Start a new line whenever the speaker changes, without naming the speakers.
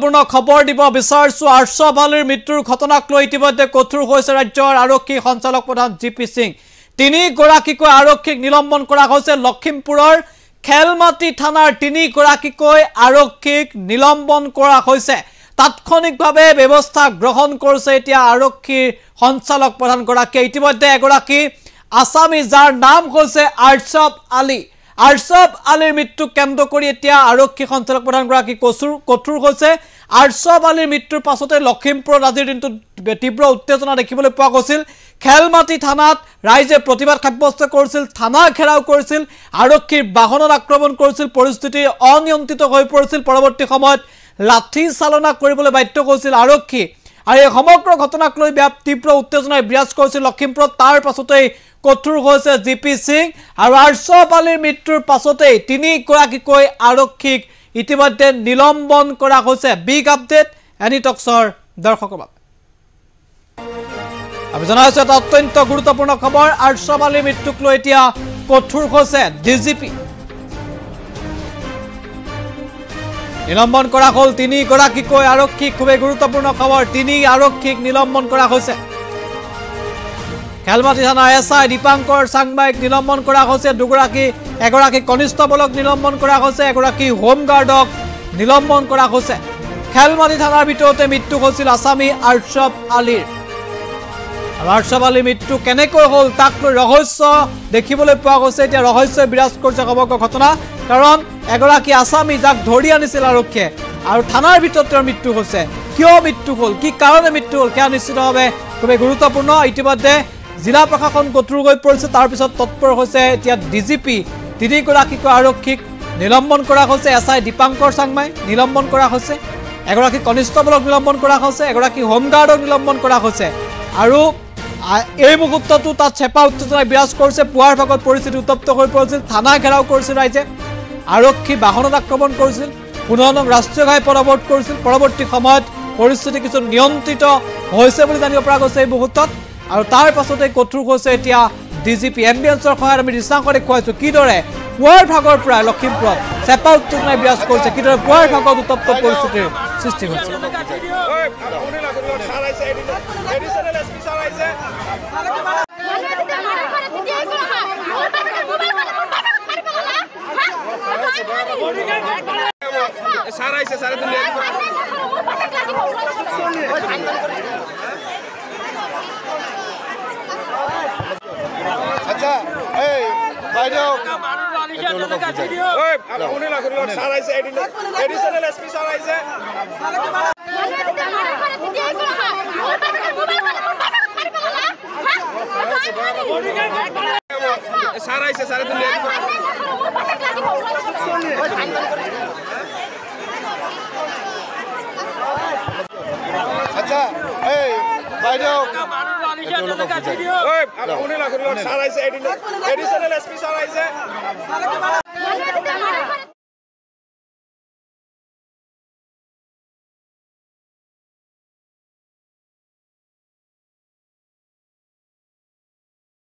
গুৰুত্বপূৰ্ণ খবৰ দিব বিচাৰিছো আৰ্শব আলীৰ মৃত্যুৰ ঘটনাক লৈ ইতিমধ্যে কঠোৰ হৈছে ৰাজ্যৰ আৰক্ষী সঞ্চালক প্ৰধান জিপি সিং তিনি গৰাকীকৈ আৰক্ষীক নিলম্বন কৰা হৈছে লখিমপুৰৰ খেলমাটি থানাৰ তিনি গৰাকীকৈ আৰক্ষীক নিলম্বন কৰা হৈছে তাৎক্ষণিকভাৱে ব্যৱস্থা গ্ৰহণ কৰিছে এতিয়া আৰক্ষীৰ সঞ্চালক প্ৰধান গৰাকী ইতিমধ্যে এগৰাকী আসামী যাৰ নাম হৈছে আৰ্শব আলীৰ মৃত্যু কেন্দ্ৰ কৰি এতিয়া আৰক্ষী সঞ্চালক প্ৰধান গৰাকী কঠোৰ হৈছে আৰ্শব আলীৰ মৃত্যুৰ পাছতে লখিমপুৰত আজিৰ দিনটো তীব্ৰ উত্তেজনা দেখিবলৈ পোৱা গৈছিল খেলমাটি থানাত ৰাইজে প্ৰতিবাদ সাব্যস্ত কৰিছিল থানা ঘেৰাও কৰিছিল আৰক্ষীৰ বাহনত আক্ৰমণ কৰিছিল পৰিস্থিতি অনিয়ন্ত্ৰিত হৈ পৰিছিল পৰৱৰ্তী সময়ত লাঠি চালনা কৰিবলৈ বাধ্য কৰিছিল আৰক্ষী আৰু এই সমগ্ৰ ঘটনাক লৈ তীব্ৰ উত্তেজনাই বিৰাজ কৰিছিল লখিমপুৰত তাৰ পাছতে কঠোৰ হৈছে জিপি সিং আৰু আৰ্শব আলীৰ মৃত্যুৰ পাছতে তিনি গৰাকীকৈ আৰক্ষীক ইতিমধ্যে নিলম্বন কৰা হৈছে বিগ আপডেট এনি টক্সৰ দৰ্শকৰ বাবে আমি জনাইছো এটা অত্যন্ত গুৰুত্বপূৰ্ণ খবৰ আৰ্শব আলীৰ মৃত্যুক লৈ এতিয়া কঠোৰ হৈছে ডিজিপি নিলম্বন কৰা হল তিনি গৰাকীকৈ আৰক্ষীক খুবেই গুৰুত্বপূৰ্ণ খবৰ তিনি আৰক্ষীক নিলম্বন কৰা হৈছে খেলমাটি থানা এসআই দীপাঙ্কৰ চাংমাইক নিলম্বন কৰা হৈছে এগৰাকী কনিষ্টেবলক নিলম্বন কৰা হৈছে এগৰাকী হোমগাৰ্ডক নিলম্বন কৰা হৈছে খেলমাটি থানাৰ ভিতৰতে মৃত্যু হৈছিল আসামী আৰ্শব আলীৰ আৰ্শব আলীৰ মৃত্যু কেনেকৈ হল তাক লৈ ৰহস্য দেখিবলৈ পোৱা গৈছে এতিয়া ৰহস্য বিৰাজ কৰিছে সমগ্ৰ ঘটনা কাৰণ এগৰাকী আসামী যাক ধৰি আনিছিল আৰক্ষীয়ে আৰু থানাৰ ভিতৰত তেওঁৰ মৃত্যু হৈছে কিয় মৃত্যু হল কি কাৰণে মৃত্যু হল কিয় নিশ্চিতভাৱে খুবেই গুৰুত্বপূৰ্ণ ইতিমধ্যে জিলা প্ৰশাসন কঠোৰ হৈ পৰিছে তাৰ পিছত তৎপৰ হৈছে এতিয়া ডিজিপি তিনি গৰাকীকৈ আৰক্ষীক নিলম্বন কৰা হৈছে এসআই দীপাঙ্কৰ চাংমাই নিলম্বন কৰা হৈছে এগৰাকী কনিষ্টেবলক নিলম্বন কৰা হৈছে এগৰাকী হোমগাৰ্ডক নিলম্বন কৰা হৈছে আৰু এই মুহূৰ্তটো তাত চেপা উত্তেজনাই বিৰাজ কৰিছে পুৱাৰ ভাগত পৰিস্থিতি উত্তপ্ত হৈ পৰিছিল থানা ঘেৰাও কৰিছিল ৰাইজে আৰক্ষী বাহনত আক্ৰমণ কৰিছিল 15 নং ৰাষ্ট্ৰীয় ঘাই পদবৰ্ত কৰিছিল পৰৱৰ্তী সময়ত পৰিস্থিতি কিছু নিয়ন্ত্ৰিত হৈছে বুলি জানিব পৰা গৈছে এই মুহূৰ্তত আৰু তাৰ পাছতে কঠোৰ হৈছে এতিয়া ডিজিপি এম্বিয়েন্সৰ সহায়ত আমি দৃশ্যাংশ দেখুৱাইছো কিদৰে পুৱাৰ ভাগৰ পৰা লখিমপুৰত চেপা উত্তেজনাই বিৰাজ কৰিছে কিদৰে পুৱাৰ ভাগত উত্তপ্ত পৰিস্থিতিৰ সৃষ্টি হৈছে
আচ্ছা এই বাইদেউ এডিশনাল এসপি স্যার আইছে স্যার আইছে স্যার আচ্ছা এই বাইদেউ স্যার আইছে এডিশনাল এসপি স্যার আইছে